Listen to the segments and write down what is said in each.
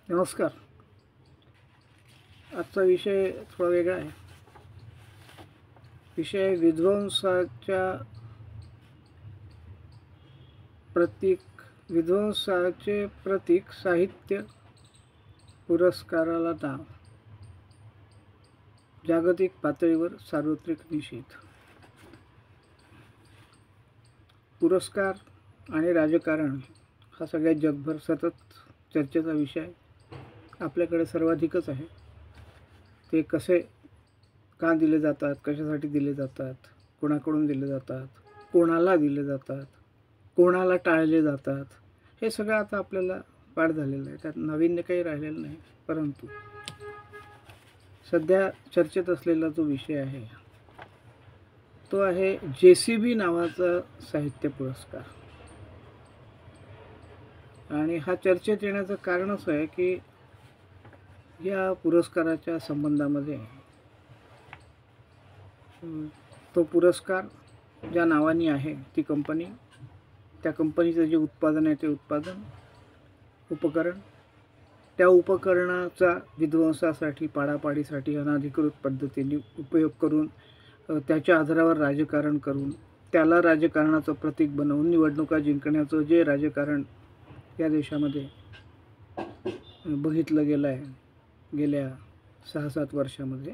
नमस्कार. आजचा विषय थोडा वेगळा आहे. विषय विध्वंसाचे प्रतीक साहित्य पुरस्काराला नाव. जागतिक पातळीवर सार्वत्रिक निषेध. पुरस्कार आणि राजकारण हा सगळ्या जगभर सतत चर्चेचा विषय आपल्याकडे सर्वाधिकच आहे. ते कसे का दिले जातात, कशासाठी दिले जातात, कोणाकडून दिले जातात, कोणाला दिले जातात, कोणाला टाळले जातात, हे सगळं आता आपल्याला पाठ झालेलं आहे. त्यात नाविन्य काही राहिलेलं नाही. परंतु सध्या चर्चेत असलेला जो विषय आहे तो आहे JCB नावाचा साहित्य पुरस्कार. आणि हा चर्चेत येण्याचं कारण असं आहे की या पुरस्काराच्या संबंधामध्ये तो पुरस्कार ज्या नावाने आहे ती कंपनी, त्या कंपनीचं जे उत्पादन आहे ते उत्पादन, उपकरण, त्या उपकरणाचा विध्वंसासाठी, पाडापाडीसाठी अनधिकृत पद्धतीने उपयोग करून त्याच्या आधारावर राजकारण करून त्याला राजकारणाचं प्रतीक बनवून निवडणुका जिंकण्याचं जे राजकारण या देशामध्ये बघितलं गेलं आहे गेल्या 6-7 वर्षामध्ये,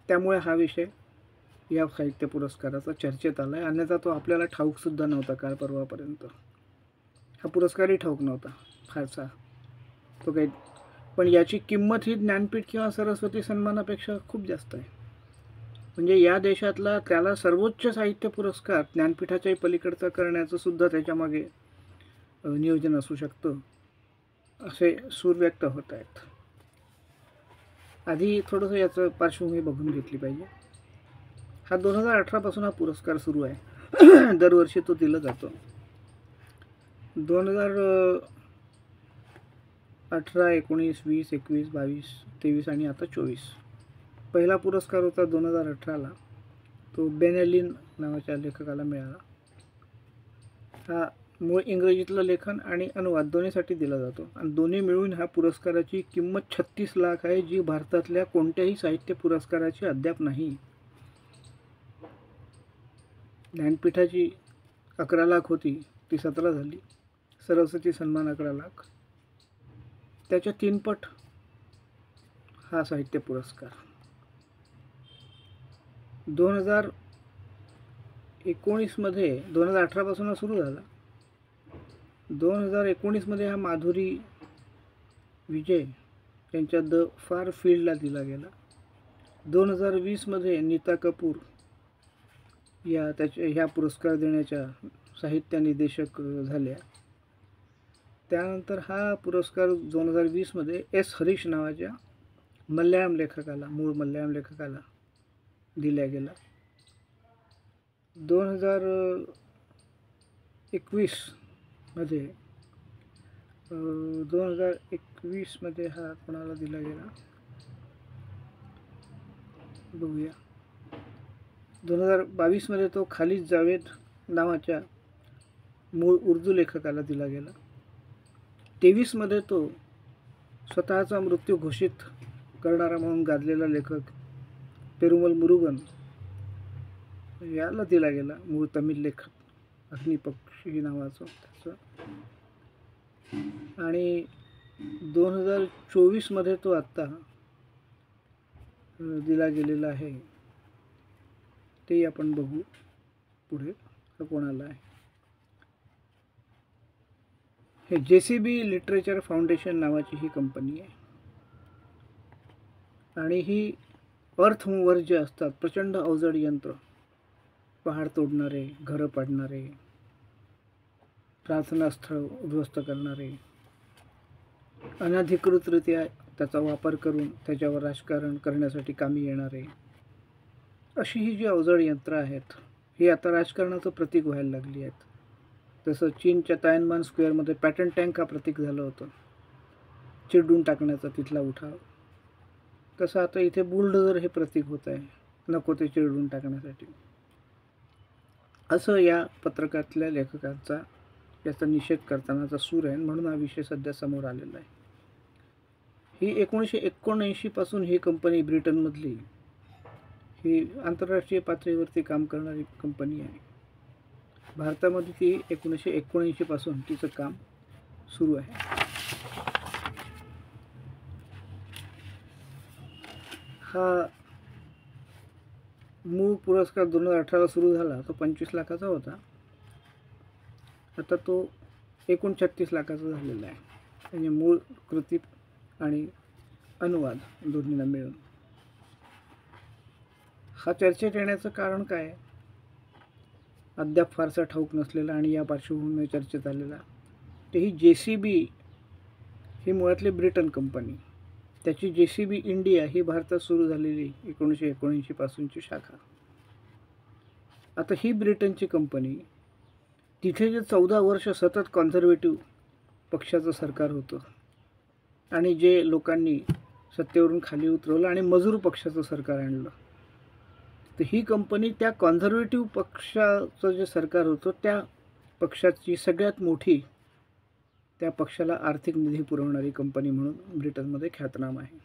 त्यामुळे हा विषय या साहित्य पुरस्काराचा चर्चेत आला आहे. अन्यथा तो आपल्याला ठाऊकसुद्धा नव्हता काल परवापर्यंत. हा पुरस्कारही ठाऊक नव्हता फारसा तो काही. पण याची किंमत ही ज्ञानपीठ किंवा सरस्वती सन्मानापेक्षा खूप जास्त आहे. म्हणजे या देशातला त्याला सर्वोच्च साहित्य पुरस्कार ज्ञानपीठाच्याही पलीकडचा करण्याचं सुद्धा त्याच्यामागे नियोजन असू शकतं, असे सूर व्यक्त होत आहेत. आधी थोडंसं याचं पार्श्वभूमी बघून घेतली पाहिजे. हा 2018 पासून हा पुरस्कार सुरू आहे. दरवर्षी तो दिला जातो. 2018, 19, 20, 21, 22, 23 आणि आता 24. पहिला पुरस्कार होता 2018ला. तो बेनेलिन नावाच्या लेखकाला मिळाला. हा मूळ इंग्रजीतलं लेखन आणि अनुवाद दोन्हीसाठी दिला जातो आणि दोन्ही मिळून ह्या पुरस्काराची किंमत 36 लाख आहे, जी भारतातल्या कोणत्याही साहित्य पुरस्काराची अद्याप नाही. ज्ञानपीठाची 11 लाख होती, ती 17 झाली. सरस्वती सन्मान 11 लाख, त्याच्या 3 पट हा साहित्य पुरस्कार. 2019 मध्ये, 2018 पासून सुरू झाला. 2019 मध्ये हा माधुरी विजय यांच्या द फार फील्डला दिला गेला. 2020 मध्ये नीता कपूर या ह्या पुरस्कार देण्याच्या साहित्य निदेशक झाल्या. त्यानंतर हा पुरस्कार 2020 मध्ये S. हरीश नावाच्या मल्याळम लेखकाला, मूळ मल्याळम लेखकाला दिला गेला. 2021 मध्ये हा कोणाला दिला गेला बघूया. 2022 मध्ये तो खालिद जावेद नावाच्या मूळ उर्दू लेखकाला दिला गेला. 23 मध्ये तो स्वतःचा मृत्यू घोषित करणारा म्हणून गाजलेला लेखक पेरुमल मुरुगन याला दिला गेला. मूळ तमिळ लेखक, अग्निपक्षी नावाचं त्याचं. आणि 2024 मध्ये तो आत्ता दिला गेलेला आहे. ते आपण बघू पुढे कोणाला आहे. हे JCB लिटरेचर फाउंडेशन नावाची ही कंपनी आहे आणि ही अर्थ मूव्हर जे असतात, प्रचंड अवजड यंत्र, पहाड तोडणारे, घरं पाडणारे, प्रार्थनास्थळ उद्ध्वस्त करणारे, अनधिकृतरित्या त्याचा वापर करून त्याच्यावर राजकारण करण्यासाठी कामी येणारे, अशी ही जी अवजड यंत्र आहेत ही आता राजकारणाचं प्रतीक व्हायला लागली आहेत. जसं चीनच्या तायनमान स्क्वेअरमध्ये पॅटर्न टँक हा प्रतीक झालं होतं, चिरडून टाकण्याचा तिथला उठाव, तसं आता इथे बुलडोझर हे प्रतीक होत आहे, नको ते चिरडून टाकण्यासाठी. असं या पत्रकातल्या लेखकांचा याचा निषेध करतानाचा सूर आहे. म्हणून हा विषय सध्या समोर आलेला आहे. ही 1979 पासून ही कंपनी ब्रिटनमधली ही आंतरराष्ट्रीय पातळीवरती काम करणारी कंपनी आहे. भारतामध्ये ती 1979 पासून तिचं काम सुरू आहे. हा मूळ पुरस्कार 2018ला सुरू झाला, तो 25 लाखाचा होता. आता तो 39 लाखाचा झालेला आहे. म्हणजे मूळ कृती आणि अनुवाद दोन्हीला मिळून. हा चर्चेत येण्याचं कारण काय आहे? अद्याप फारसा ठाऊक नसलेला आणि या पार्श्वभूमीवर चर्चेत आलेला ते ही JCB ही मुळातली ब्रिटन कंपनी. त्याची JCB इंडिया ही भारतात सुरू झालेली 1979 पासूनची शाखा. आता ही ब्रिटनची कंपनी, तिथे जे 14 वर्ष सतत कॉन्झर्वेटिव्ह पक्षाचं सरकार होतं आणि जे लोकांनी सत्तेवरून खाली उतरवलं आणि मजूर पक्षाचं सरकार आणलं, तर ही कंपनी त्या कॉन्झर्वेटिव्ह पक्षाचं जे सरकार होतं त्या पक्षाची सगळ्यात मोठी, त्या पक्षाला आर्थिक निधी पुरवणारी कंपनी म्हणून ब्रिटनमध्ये ख्यातनाम आहे.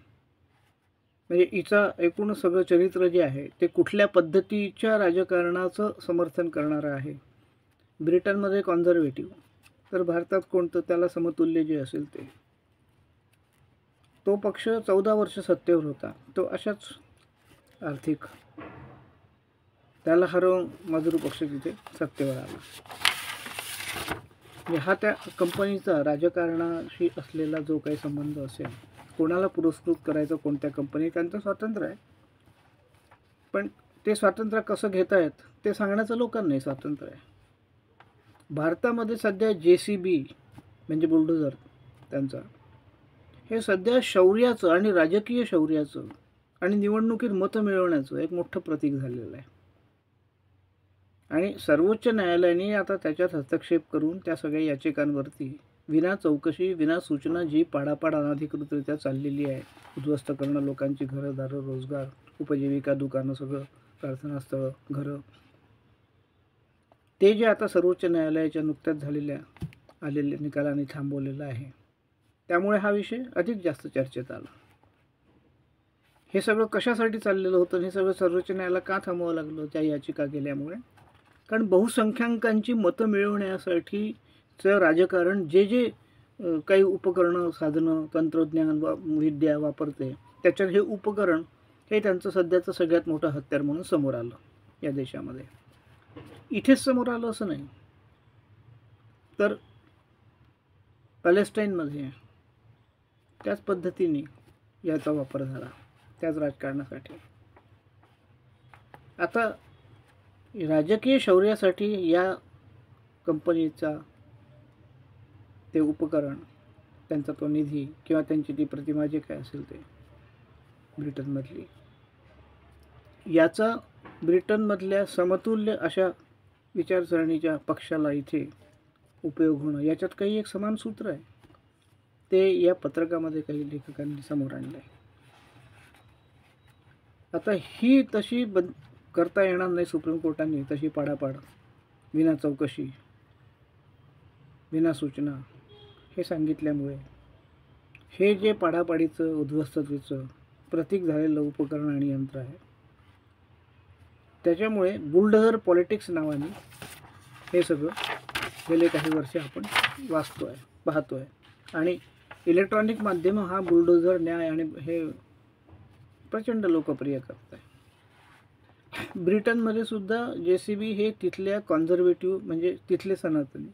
म्हणजे हिचा एकूण सगळं चरित्र जे आहे ते कुठल्या पद्धतीच्या राजकारणाचं समर्थन करणारं आहे. ब्रिटनमध्ये कॉन्झर्वेटिव्ह, तर भारतात कोणतं त्याला समतुल्य जे असेल ते. तो पक्ष 14 वर्ष सत्तेवर होता, तो अशाच आर्थिक त्याला हरवून मजूर पक्ष तिथे सत्तेवर आला. हा त्या कंपनीचा राजकारणाशी असलेला जो काही संबंध असेल, कोणाला पुरस्कृत करायचं कोणत्या कंपनी, त्यांचं स्वातंत्र्य आहे. पण ते स्वातंत्र्य कसं घेतायत ते सांगण्याचं लोकांनाही स्वातंत्र्य आहे. भारतामध्ये सध्या JCB म्हणजे बुलडोझर त्यांचा, हे सध्या शौर्याचं आणि राजकीय शौर्याचं आणि निवडणुकीत मतं मिळवण्याचं एक मोठं प्रतीक झालेलं आहे. आणि सर्वोच्च न्यायालयाने आता त्याच्यात हस्तक्षेप करून त्या सगळ्या याचिकांवरती विना चौकशी विना सूचना जी पाडापाड अनधिकृतरित्या चाललेली आहे, उद्ध्वस्त करणं लोकांची घरं दारं रोजगार उपजीविका दुकानं सगळं प्रार्थनास्थळं घरं, ते जे आता सर्वोच्च न्यायालयाच्या नुकत्याच आलेल्या निकालाने थांबवलेलं आहे. त्यामुळे हा विषय अधिक जास्त चर्चेत आला. हे सगळं कशासाठी चाललेलं होतं, हे सगळं सर्वोच्च न्यायालयाला का थांबवावं लागलं त्या याचिका केल्यामुळे? कारण बहुसंख्याकांची मतं मिळवण्यासाठीचं राजकारण जे जे काही उपकरणं साधनं तंत्रज्ञान विद्या वापरते, त्याच्यात हे उपकरण हे त्यांचं सध्याचं सगळ्यात मोठं हत्यार म्हणून समोर आलं या देशामध्ये. इथेच समोर आलं असं नाही, तर पॅलेस्टाईनमध्ये त्याच पद्धतीने याचा वापर झाला, त्याच राजकारणासाठी. आता राजकीय शौर्यासाठी या कंपनीचा ते उपकरण, त्यांचा तो निधी किंवा त्यांची ती प्रतिमा जे काय असेल ते ब्रिटनमधली, याचा ब्रिटनमधल्या समतुल्य अशा विचारसरणीच्या पक्षाला इथे उपयोग होणं, याच्यात काही एक समान सूत्र आहे. ते या पत्रकामध्ये काही लेखकांनी समोर आणलं आहे. आता ही तशी करता येणार नाही सुप्रीम कोर्टाने, तशी पाडापाड विना चौकशी विना सूचना हे सांगितल्यामुळे हे जे पाडापाडीचं उद्ध्वस्ततेचं प्रतीक झालेलं उपकरण आणि यंत्र आहे, त्याच्यामुळे बुलडोझर पॉलिटिक्स नावाने हे सगळं गेले काही वर्षे आपण पाहतोय. आणि इलेक्ट्रॉनिक माध्यमं हा बुलडोझर न्याय आणि हे प्रचंड लोकप्रिय करत आहे. ब्रिटनमध्ये सुद्धा JCB हे तिथल्या कॉन्झर्वेटिव्ह म्हणजे तिथले सनातनी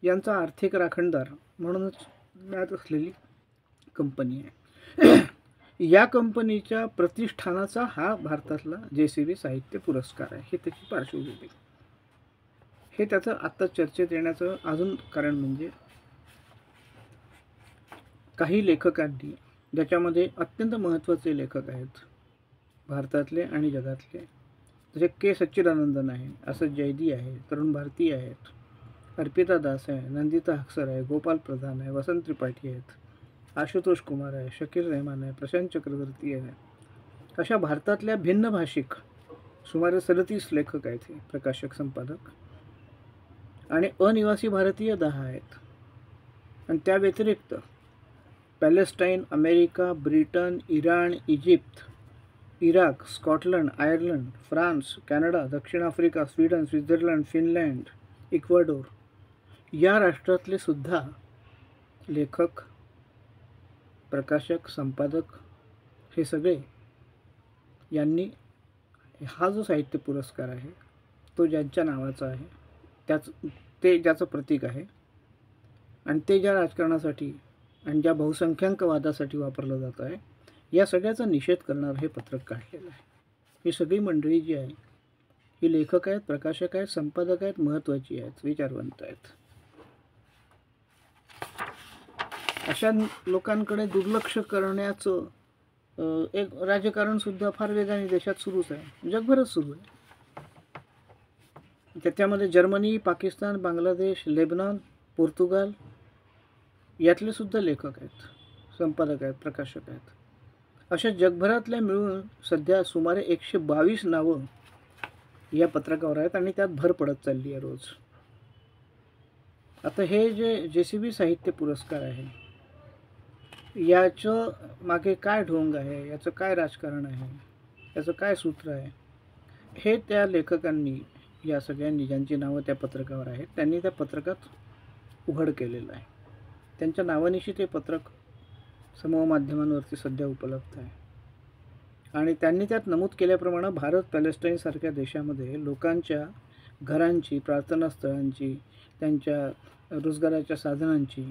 यांचा आर्थिक राखणदार म्हणूनच मिळत असलेली कंपनी आहे. या कंपनीच्या प्रतिष्ठानाचा हा भारतातला JCB साहित्य पुरस्कार आहे. हे त्याची पार्श्वभूमी. हे त्याचं आत्ता चर्चेत येण्याचं अजून कारण म्हणजे काही लेखकांनी, ज्याच्यामध्ये अत्यंत महत्त्वाचे लेखक आहेत भारतातले आणि जगातले, जसे के सच्चिदानंदन आहे, असद जैदी आहे, तरुण भारती आहेत, अर्पिता दास आहे, नंदिता हक्सर आहे, गोपाल प्रधान आहे, वसंत त्रिपाठी आहेत, आशुतोष कुमार आहे, शकील रहमान आहे, प्रशांत चक्रवर्ती आहे. अशा भारतातल्या भिन्न भाषिक सुमारे 37 लेखक आहेत, हे प्रकाशक संपादक, आणि अनिवासी भारतीय 10 आहेत. आणि त्या व्यतिरिक्त Palestine, America, Britain, Iran, Egypt, Iraq, Scotland, Ireland, France, Canada, दक्षिण Africa, Sweden, Switzerland, Finland, Ecuador या राष्ट्रातले सुद्धा लेखक, प्रकाशक, संपादक हे सगळे यांनी हा जो साहित्य पुरस्कार आहे तो ज्यांच्या नावाचा आहे ते ज्याचं प्रतीक आहे आणि ते ज्या राजकारणासाठी आणि ज्या बहुसंख्याकवादासाठी वापरलं जात आहे या सगळ्याचा निषेध करणारं हे पत्रक काढलेलं आहे. ही सगळी मंडळी जी आहे ही लेखक आहेत, प्रकाशक आहेत, संपादक आहेत, महत्त्वाची आहेत, विचारवंत आहेत. अशा लोकांकडे दुर्लक्ष करण्याचं एक राजकारणसुद्धा फार वेगाने देशात सुरूच आहे, जगभरच सुरू आहे. त्याच्यामध्ये Germany, Pakistan, Bangladesh, Lebanon, Portugal यातले सुद्धा लेखक आहेत, संपादक आहेत, प्रकाशक आहेत. अशा जगभरातल्या मिळून सध्या सुमारे 122 नावं या पत्रकावर आहेत आणि त्यात भर पडत चालली आहे रोज. आता हे जे JCB साहित्य पुरस्कार आहे याचं मागे काय ढोंग आहे, याचं काय राजकारण आहे, याचं काय सूत्र आहे, हे त्या लेखकांनी, या सगळ्यांनी ज्यांची नावं त्या पत्रकावर आहेत त्यांनी त्या पत्रकात उघड केलेलं आहे. त्यांच्या नावानिशी ते पत्रक समूह माध्यमांवरती सध्या उपलब्ध आहे आणि त्यांनी त्यात नमूद केल्याप्रमाणे भारत, पॅलेस्टाईनसारख्या देशामध्ये लोकांच्या घरांची, प्रार्थनास्थळांची, त्यांच्या रोजगाराच्या साधनांची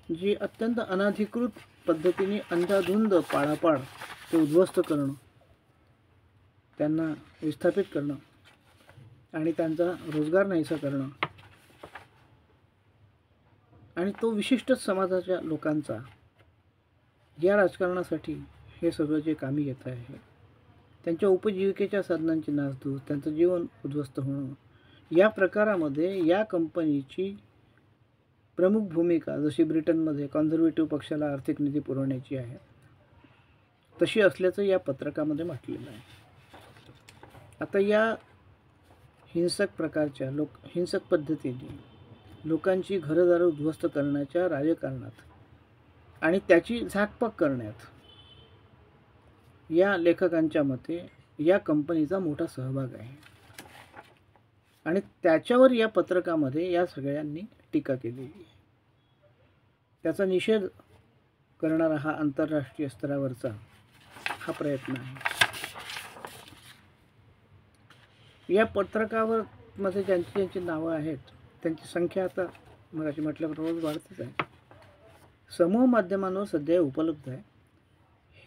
जी अत्यंत अनधिकृत पद्धतीने अंधाधुंद पाडापाड ते उद्ध्वस्त करणं, त्यांना विस्थापित करणं आणि त्यांचा रोजगार नाहीसा करणं आणि तो विशिष्टच समाजाच्या लोकांचा या राजकारणासाठी हे सगळं जे कामी येत आहे, त्यांच्या उपजीविकेच्या साधनांची नासधूस, त्यांचं जीवन उद्ध्वस्त होणं, या प्रकारामध्ये या कंपनीची प्रमुख भूमिका जशी ब्रिटनमध्ये कॉन्झर्वेटिव्ह पक्षाला आर्थिक निधी पुरवण्याची आहे तशी असल्याचं या पत्रकामध्ये म्हटलेलं आहे. आता या हिंसक प्रकारच्या हिंसक पद्धतीने लोकांची घरदारं उद्ध्वस्त करण्याच्या राजकारणात आणि त्याची झाकपाक करण्यात या लेखकांच्या मते या कंपनीचा मोठा सहभाग आहे आणि त्याच्यावर या पत्रकामध्ये या सगळ्यांनी टीका केलेली आहे. त्याचा निषेध करणारा हा आंतरराष्ट्रीय स्तरावरचा हा प्रयत्न आहे. या पत्रकावर मध्ये ज्यांची नावं आहेत त्यांची संख्या आता मगाशी म्हटल्याप्रमाणे वाढतच आहे. समूह माध्यमांवर सध्या उपलब्ध आहे.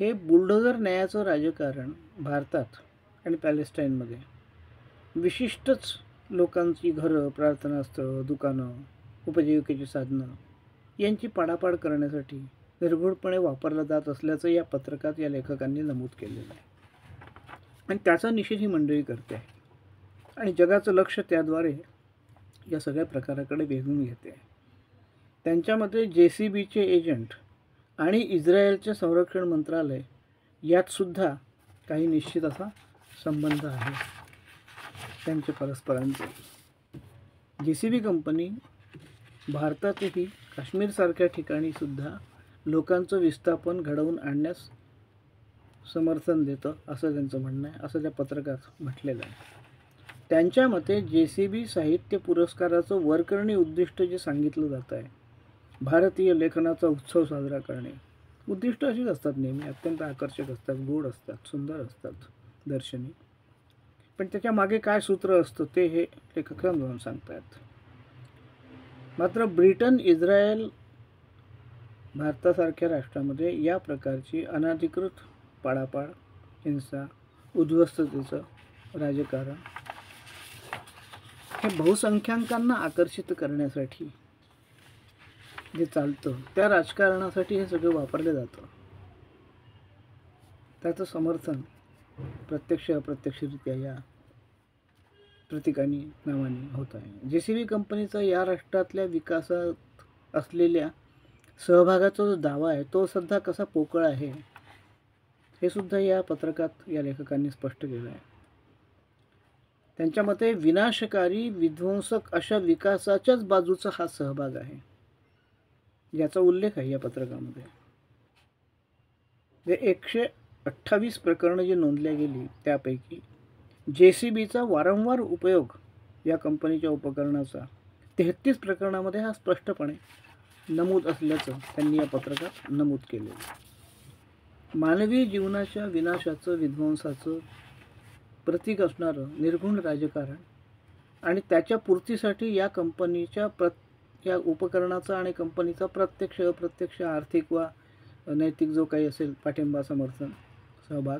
हे बुलडोझर न्यायाचं राजकारण भारतात आणि पॅलेस्टाईनमध्ये विशिष्टच लोकांची घरं, प्रार्थनास्थळं, दुकानं, उपजीविकेची साधनं यांची पाडापाड करण्यासाठी निर्घृणपणे वापरला जात असल्याचं या पत्रकात या लेखकांनी नमूद केलेलं आहे आणि त्याचा निषेध ही मंडळी करते आहे आणि जगाचं लक्ष त्याद्वारे या सगळ्या प्रकाराकडे वेधून घेते आहे. त्यांच्यामध्ये JCBचे एजंट आणि इस्रायलचे संरक्षण मंत्रालय यातसुद्धा काही निश्चित असा संबंध आहे त्यांचे परस्परांचे. JCB कंपनी भारतातही काश्मीरसारख्या ठिकाणीसुद्धा लोकांचं विस्थापन घडवून आणण्यास समर्थन देतं असं त्यांचं म्हणणं आहे, असं त्या पत्रकात म्हटलेलं आहे. त्यांच्या मते JCB साहित्य पुरस्काराचं वरकरणी उद्दिष्ट जे सांगितलं जात आहे, भारतीय लेखनाचा उत्सव साजरा करणे, उद्दिष्ट अशीच असतात नेहमी, अत्यंत आकर्षक असतात, गोड असतात, सुंदर असतात, दर्शनी. पण त्याच्या मागे काय सूत्र असतं ते हे लेखक समजावून सांगतात. मात्र ब्रिटन, इस्रायल, भारतासारख्या राष्ट्रामध्ये या प्रकारची अनधिकृत पाडापाड, हिंसा, उद्ध्वस्ततेचं राजकारण हे बहुसंख्याकांना आकर्षित करण्यासाठी जे चालतं त्या राजकारणासाठी हे सगळं वापरलं जातं. त्याचं समर्थन प्रत्यक्ष अप्रत्यक्षरित्या या प्रतीकांनी नावाने होत आहे. JCB कंपनीचा या राष्ट्रातल्या विकासात असलेल्या सहभागाचा जो दावा आहे तो सध्या कसा पोकळ आहे हे सुद्धा या पत्रकात या लेखकांनी स्पष्ट केलं आहे. त्यांच्या मते विनाशकारी, विध्वंसक अशा विकासाच्याच बाजूचा हा सहभाग आहे, याचा उल्लेख आहे या पत्रकामध्ये. जे 128 प्रकरणं जी नोंदल्या गेली त्यापैकी JCBचा वारंवार उपयोग या कंपनीच्या उपकरणाचा 33 प्रकरणामध्ये हा स्पष्टपणे नमूद असल्याचं त्यांनी या पत्रकात नमूद केले. मानवी जीवनाच्या विनाशाचं विध्वंसाचं प्रतीक असणारं निर्गुण राजकारण आणि त्याच्या पूर्तीसाठी या कंपनीच्या या उपकरणाचा आणि कंपनीचा प्रत्यक्ष अप्रत्यक्ष आर्थिक वा नैतिक जो काही असेल पाठिंबा समर्थन सहभाग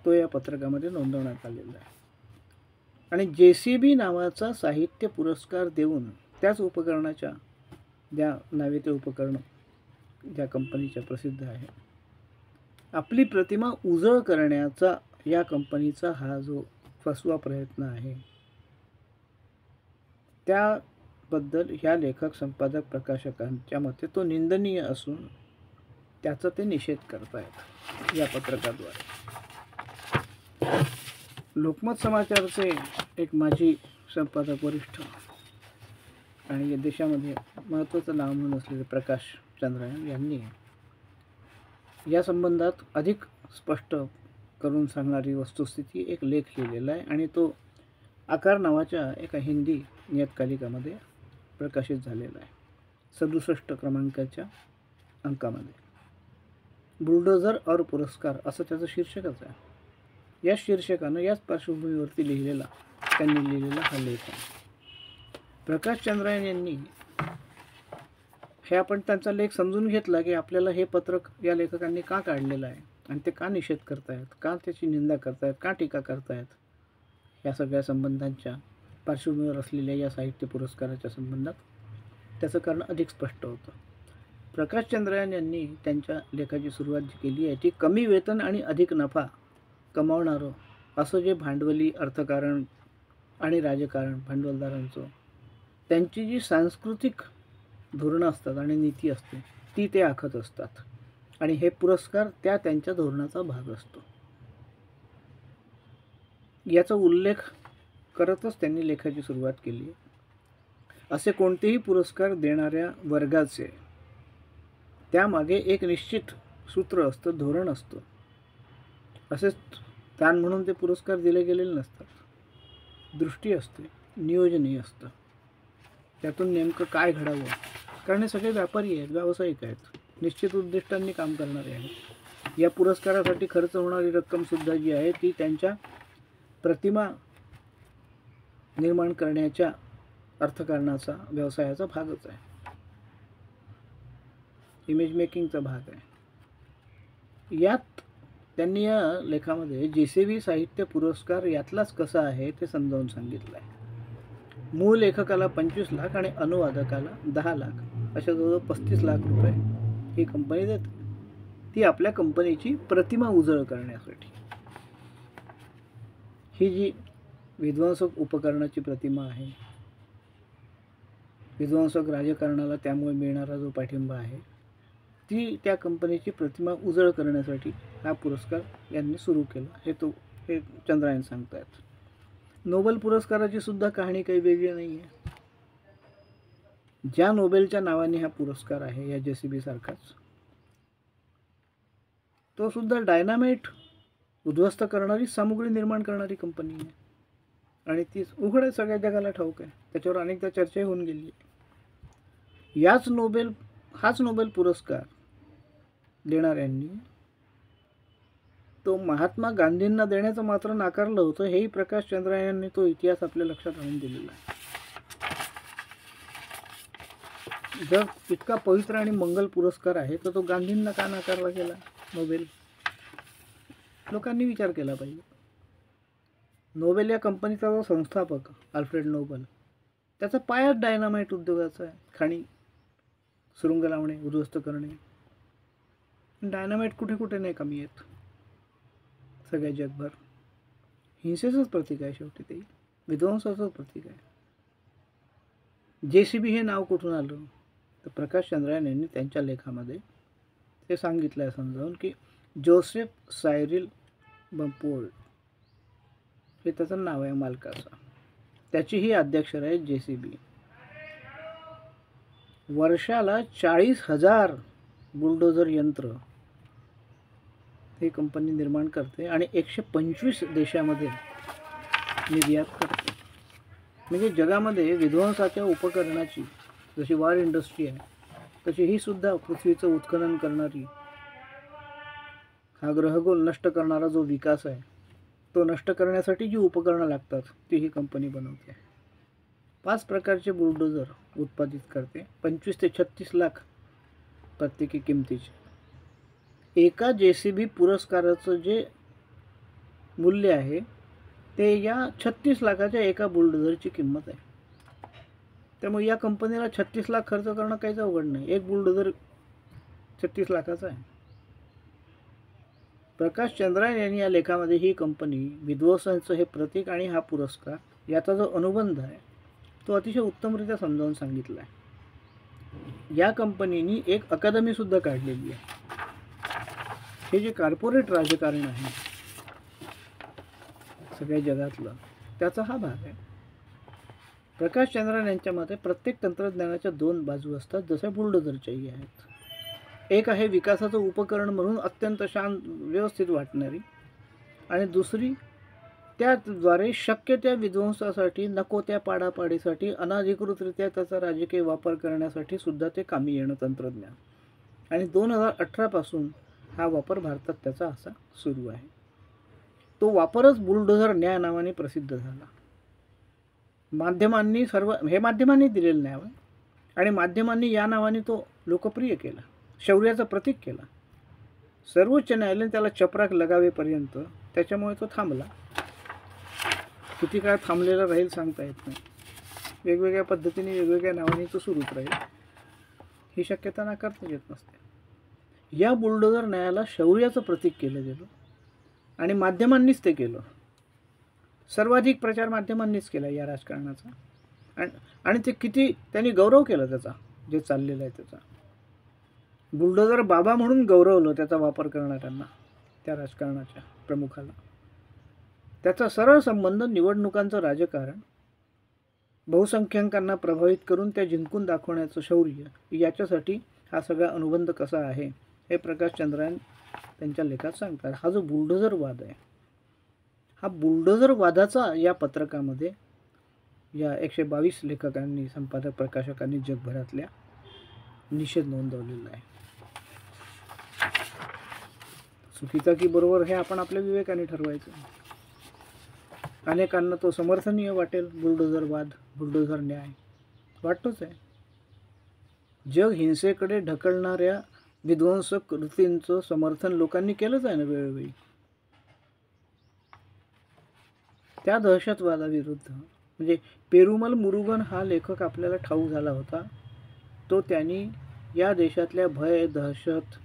तो या पत्रकामध्ये नोंदवण्यात आलेला आहे. आणि JCB नावाचा साहित्य पुरस्कार देऊन त्याच उपकरणाच्या ज्या नावे ते उपकरण ज्या कंपनीच्या प्रसिद्ध आहे आपली प्रतिमा उजळ करण्याचा या कंपनीचा हा जो फसवा प्रयत्न आहे त्याबद्दल ह्या लेखक संपादक प्रकाशकांच्या मते तो निंदनीय असून त्याचा ते निषेध करतायत या पत्रकाद्वारे. लोकमत समाचारचे एक माजी संपादक वरिष्ठ आणि या देशामध्ये महत्त्वाचं नाव म्हणून असलेले प्रकाश चंद्रायन यांनी या संबंधात अधिक स्पष्ट करून सांगणारी वस्तुस्थिती एक लेख लिहिलेला आहे आणि तो आकार नावाच्या एका हिंदी नियतकालिकामध्ये प्रकाशित झालेला आहे. 67 क्रमांकाच्या अंकामध्ये बुलडोझर और पुरस्कार असं त्याचं शीर्षकच आहे. या शीर्षकानं याच पार्श्वभूमीवरती त्यांनी लिहिलेला हा लेख आहे. प्रकाश चंद्रायन यांनी हे आपण त्यांचा लेख समजून घेतला की आपल्याला हे पत्रक या लेखकांनी का काढलेलं आहे आणि ते का निषेध करतायत, का त्याची निंदा करतायत, का टीका करतायत, या सगळ्या संबंधांच्या पार्श्वभूमीवर असलेल्या या साहित्य पुरस्काराच्या संबंधात त्याचं कारण अधिक स्पष्ट होतं. प्रकाश चंद्रायन यांनी त्यांच्या लेखाची सुरुवात जी केली आहे ती कमी वेतन आणि अधिक नफा कमावणारं असं जे भांडवली अर्थकारण आणि राजकारण भांडवलदारांचं त्यांची जी सांस्कृतिक धोरणं असतात आणि नीती असते ती ते आखत असतात आणि हे पुरस्कार त्यांच्या धोरणाचा भाग असतो याचा उल्लेख करतच त्यांनी लेखाची सुरुवात केली. असे कोणतेही पुरस्कार देणाऱ्या वर्गाचे त्यामागे एक निश्चित सूत्र असतं, धोरण असतं. असेच ताण म्हणून ते पुरस्कार दिले गेलेले नसतात. दृष्टी असते, नियोजनही असतं. त्यातून नेमकं काय घडावं, कारण हे सगळे व्यापारी आहेत, व्यावसायिक आहेत, निश्चित उद्दिष्टांनी काम करणारे आहेत. या पुरस्कारासाठी खर्च होणारी रक्कमसुद्धा जी आहे ती त्यांच्या प्रतिमा निर्माण करण्याच्या अर्थकारणाचा व्यवसायाचा भागच आहे, इमेज मेकिंगचा भाग आहे. यात त्यांनी या लेखामध्ये JCB साहित्य पुरस्कार यातलाच कसा आहे ते समजावून सांगितलं आहे. मूळ लेखकाला 25 लाख आणि अनुवादकाला 10 लाख अशा जवळ 35 लाख रुपये ही कंपनी देते. ती आपल्या कंपनीची प्रतिमा उजळ करण्यासाठी. ही जी विध्वंसक उपकरणाची प्रतिमा आहे, विध्वंसक राजकारणाला त्यामुळे मिळणारा जो पाठिंबा आहे ती त्या कंपनीची प्रतिमा उजळ करण्यासाठी हा पुरस्कार यांनी सुरू केला हे चंद्रायन सांगतायत. नोबेल पुरस्काराची सुद्धा कहाणी काही वेगळी नाही आहे. ज्या नोबेलच्या नावाने हा पुरस्कार आहे या JCB सारखाच तो सुद्धा डायनामाइट उद्ध्वस्त करणारी सामुग्री निर्माण करणारी कंपनी आहे आणि ती उघड सगळ्या जगाला ठाऊक आहे. त्याच्यावर अनेकदा चर्चा होऊन गेली आहे. हाच नोबेल पुरस्कार देणाऱ्यांनी तो महात्मा गांधींना देण्याचं मात्र नाकारलं होतं. हेही प्रकाश चंद्रायन यांनी तो इतिहास आपल्या लक्षात आणून दिलेला आहे. जर इतका पवित्र आणि मंगल पुरस्कार आहे तर तो गांधींना का नाकारला गेला नोबेल? लोकांनी विचार केला पाहिजे. नोबेल या कंपनीचा जो संस्थापक अल्फ्रेड नोबेल त्याचा पायाच डायनामाइट उद्योगाचा आहे. खाणी सुरुंग लावणे, उद्ध्वस्त करणे. डायनामाइट कुठे कुठे नाही कमी येत. सगळ्या जगभर हिंसेचंच प्रतीक आहे, शेवटी ते विध्वंसाचंच प्रतीक आहे. JCB हे नाव कुठून आलं तर प्रकाश चंद्रायन यांनी त्यांच्या लेखामध्ये ते सांगितलं आहे समजावून की जोसेफ सायरिल बंपोल्ड हे त्याचं नाव आहे मालकाचं. त्याची ही अध्यक्षर आहे JCB. वर्षाला 40,000 बुलडोझर यंत्र ही कंपनी निर्माण करते आणि 125 देशामध्ये निर्यात करते. म्हणजे जगामध्ये विध्वंसाच्या उपकरणाची जशी वॉर इंडस्ट्री आहे तशी ही सुद्धा पृथ्वीचं उत्खनन करणारी, हा ग्रहगोल नष्ट करणारा जो विकास आहे तो नष्ट करण्यासाठी जी उपकरणं लागतात ती ही कंपनी बनवते. 5 प्रकारचे बुलडोझर उत्पादित करते, 25 ते 36 लाख प्रत्येकी किमतीचे. एका JCB पुरस्काराचं जे मूल्य आहे ते या 36 लाखाच्या एका बुलडोझरची किंमत आहे. त्यामुळे या कंपनीला 36 लाख खर्च करणं काहीच अवघड नाही. एक बुलडोझर 36 लाखाचा आहे. प्रकाश चंद्रायन यांनी या लेखामध्ये ही कंपनी, विध्वंसाचं हे प्रतीक आणि हा पुरस्कार याचा जो अनुबंध आहे तो अतिशय उत्तमरित्या समजावून सांगितला आहे. या कंपनीनी एक अकादमी सुद्धा काढलेली आहे. हे जे कॉर्पोरेट राजकारण आहे सगळ्या जगातलं त्याचा हा भाग आहे. प्रकाश चंद्रायन यांच्या मते प्रत्येक तंत्रज्ञानाच्या 2 बाजू असतात, जसे बुलडोझरच्याही आहेत. एक आहे विकासाचं उपकरण म्हणून अत्यंत शांत व्यवस्थित वाटणारी, आणि दुसरी त्याद्वारे शक्य त्या विध्वंसासाठी, नको त्या पाडापाडीसाठी, अनधिकृतरित्या त्याचा राजकीय वापर करण्यासाठी सुद्धा ते कामी येणं तंत्रज्ञान. आणि 2018 पासून हा वापर भारतात त्याचा असा सुरू आहे. तो वापरच बुलडोझर न्याय नावाने प्रसिद्ध झाला. माध्यमांनी हे माध्यमांनी दिलेलं नाव आहे आणि माध्यमांनी या नावाने तो लोकप्रिय केला, शौर्याचं प्रतीक केला. सर्वोच्च न्यायालयाने त्याला चपराक लगावेपर्यंत त्याच्यामुळे तो थांबला. किती काळ थांबलेला राहील सांगता येत नाही. वेगवेगळ्या पद्धतीने वेगवेगळ्या नावाने तो सुरूच राहील, ही शक्यता नाकारता येत नसते. या बुलडोझर न्यायाला शौर्याचं प्रतीक केलं गेलं आणि माध्यमांनीच ते केलं. सर्वाधिक प्रचार माध्यमांनीच केला या राजकारणाचा, आणि ते किती त्यांनी गौरव केला त्याचा, जे चाललेलं आहे त्याचा. बुलडोझर बाबा म्हणून गौरवलं त्याचा वापर करणाऱ्यांना, त्या राजकारणाच्या प्रमुखाला. त्याचा सरळ संबंध निवडणुकांचं राजकारण, बहुसंख्याकांना प्रभावित करून त्या जिंकून दाखवण्याचं शौर्य, याच्यासाठी हा सगळा अनुबंध कसा आहे हे प्रकाश चंद्रायन त्यांच्या लेखात सांगतात. हा जो बुलडोझर वाद आहे, हा बुलडोझर वादाचा या पत्रकामध्ये या 122 लेखकांनी, संपादक, प्रकाशकांनी जगभरातल्या निषेध नोंदवलेला आहे. चुकीचा की बरोबर हे आपण आपल्या विवेकाने ठरवायचं. अनेकांना तो समर्थनीय वाटेल, बुलडोझर वाद, बुलडोझर न्याय वाटतोच आहे. जग हिंसेकडे ढकलणाऱ्या विध्वंसक कृतींचं समर्थन लोकांनी केलंच आहे ना वेळोवेळी. त्या दहशतवादाविरुद्ध, म्हणजे पेरुमल मुरुगन हा लेखक आपल्याला ठाऊक झाला होता, तो त्यांनी या देशातल्या भय, दहशत,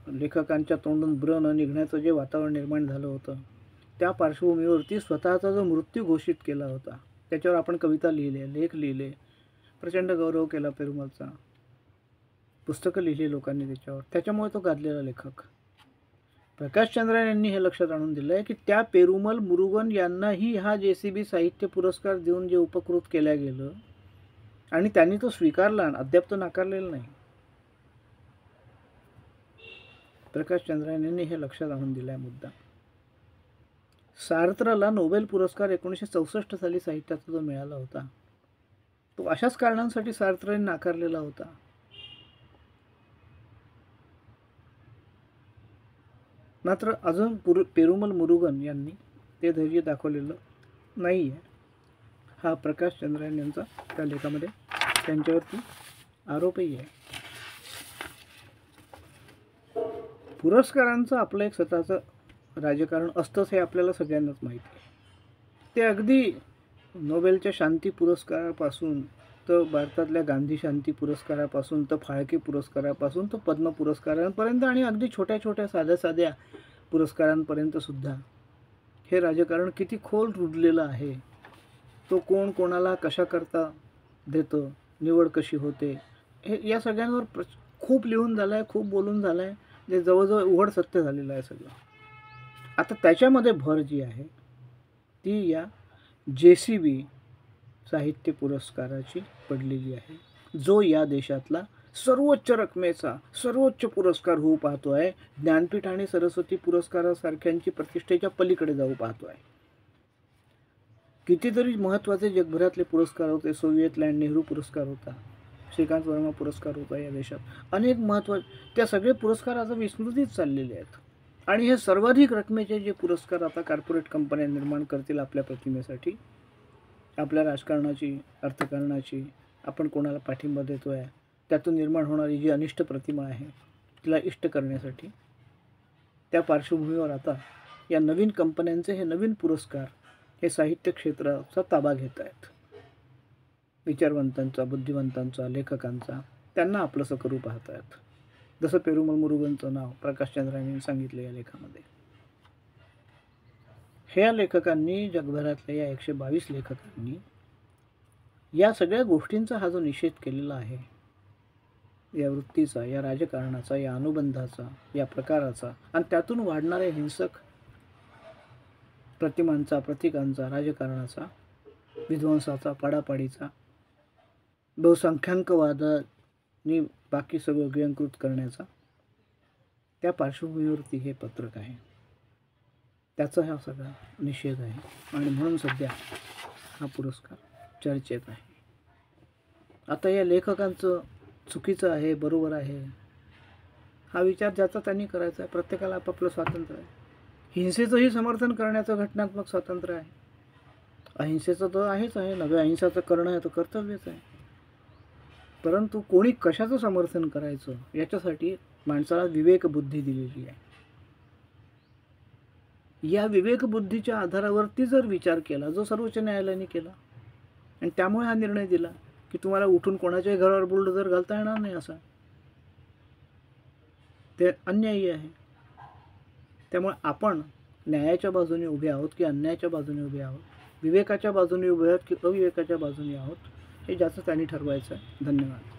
लेखकांच्या तोंडून ब्र न निघण्याचं जे वातावरण निर्माण झालं होतं त्या पार्श्वभूमीवरती स्वतःचा जो मृत्यू घोषित केला होता, त्याच्यावर आपण कविता लिहिले, लेख लिहिले, प्रचंड गौरव केला पेरुमलचा, पुस्तकं लिहिली लोकांनी त्याच्यावर. त्याच्यामुळे तो गाजलेला लेखक. प्रकाश चंद्रायन यांनी हे लक्षात आणून दिलं आहे की त्या पेरुमल मुरुगन यांनाही हा JCB साहित्य पुरस्कार देऊन जे उपकृत केल्या गेलं आणि त्यांनी तो स्वीकारला, अद्याप तो नाकारलेला नाही. प्रकाश चंद्रायन यांनी हे लक्षात आणून दिला आहे मुद्दा. सार्त्रला नोबेल पुरस्कार 1964 साली साहित्याचा जो मिळाला होता, तो अशाच कारणांसाठी सार्त्रने नाकारलेला होता. मात्र अजून पेरुमल मुरुगन यांनी ते धैर्य दाखवलेलं नाही आहे. हा प्रकाश चंद्रायन यांचा त्या लेखामध्ये त्यांच्यावरती आरोपही आहे. पुरस्कारांचं आपलं एक स्वतःचं राजकारण असतंच हे आपल्याला सगळ्यांनाच माहिती आहे. ते अगदी नोबेलच्या शांती पुरस्कारापासून तर भारतातल्या गांधी शांती पुरस्कारापासून तर फाळके पुरस्कारापासून तर पद्म पुरस्कारांपर्यंत आणि अगदी छोट्या छोट्या साध्या साध्या पुरस्कारांपर्यंत सुद्धा हे राजकारण किती खोल रुजलेलं आहे. तो कोण कोणाला कशा करता देतं, निवड कशी होते, हे या सगळ्यांवर खूप लिहून झालं आहे, खूप बोलून झालं आहे, जे जवळजवळ उघड सत्य झालेलं आहे सगळं. आता त्याच्यामध्ये भर जी आहे ती या JCB साहित्य पुरस्काराची पडलेली आहे, जो या देशातला सर्वोच्च रकमेचा सर्वोच्च पुरस्कार होऊ पाहतोय. ज्ञानपीठ आणि सरस्वती पुरस्कारासारख्यांची प्रतिष्ठेच्या पलीकडे जाऊ पाहतोय. कितीतरी महत्त्वाचे जगभरातले पुरस्कार होते. सोव्हिएत लँड नेहरू पुरस्कार होता, श्रीकांत वर्मा पुरस्कार होता या देशात. अनेक महत्त्वाचे त्या सगळे पुरस्कार आता विस्मृतीत चाललेले आहेत. आणि हे सर्वाधिक रकमेचे जे पुरस्कार आता कॉर्पोरेट कंपन्या निर्माण करतील आपल्या प्रतिमेसाठी, आपल्या राजकारणाची, अर्थकारणाची, आपण कोणाला पाठिंबा देतोय त्यातून निर्माण होणारी जी अनिष्ट प्रतिमा आहे तिला इष्ट करण्यासाठी, त्या पार्श्वभूमीवर आता या नवीन कंपन्यांचे हे नवीन पुरस्कार हे साहित्य क्षेत्राचा ताबा घेत आहेत. विचारवंतांचा, बुद्धिवंतांचा, लेखकांचा, त्यांना आपलंसं करू पाहत आहेत. जसं पेरुमल मुरुगनचं नाव प्रकाशचंद्रांनी सांगितलं या लेखामध्ये. ह्या लेखकांनी, जगभरातल्या या 122 लेखकांनी या सगळ्या गोष्टींचा हा जो निषेध केलेला आहे, या वृत्तीचा, या राजकारणाचा, या अनुबंधाचा, या प्रकाराचा, आणि त्यातून वाढणाऱ्या हिंसक प्रतिमांचा, प्रतीकांचा, राजकारणाचा, विध्वंसाचा, पाडापाडीचा, बहुसंख्याकवादाने बाकी सगळं गिळंकृत करण्याचा, त्या पार्श्वभूमीवरती हे पत्रक आहे. त्याचा हा सगळा निषेध आहे. आणि म्हणून सध्या हा पुरस्कार चर्चेत आहे. आता या लेखकांचं चुकीचं आहे, बरोबर आहे, हा विचार ज्याचा त्यांनी करायचा आहे. प्रत्येकाला आपापलं स्वातंत्र्य आहे. हिंसेचंही समर्थन करण्याचं घटनात्मक स्वातंत्र्य आहे. अहिंसेचं तर आहेच आहे, नव्हे अहिंसाचं करणं हे तर कर्तव्यच आहे. परंतु कोणी कशाचं समर्थन करायचं याच्यासाठी माणसाला विवेकबुद्धी दिलेली आहे. या विवेकबुद्धीच्या आधारावरती जर विचार केला, जो सर्वोच्च न्यायालयाने केला, आणि त्यामुळे हा निर्णय दिला की तुम्हाला उठून कोणाच्याही घरावर बुलडोझर घालता येणार नाही, असा ते अन्यायी आहे. त्यामुळे आपण न्यायाच्या बाजूने उभे आहोत की अन्यायाच्या बाजूने उभे आहोत, विवेकाच्या बाजूने उभे आहोत की अविवेकाच्या बाजूने आहोत, हे ज्याचं त्यांनी ठरवायचं आहे. धन्यवाद.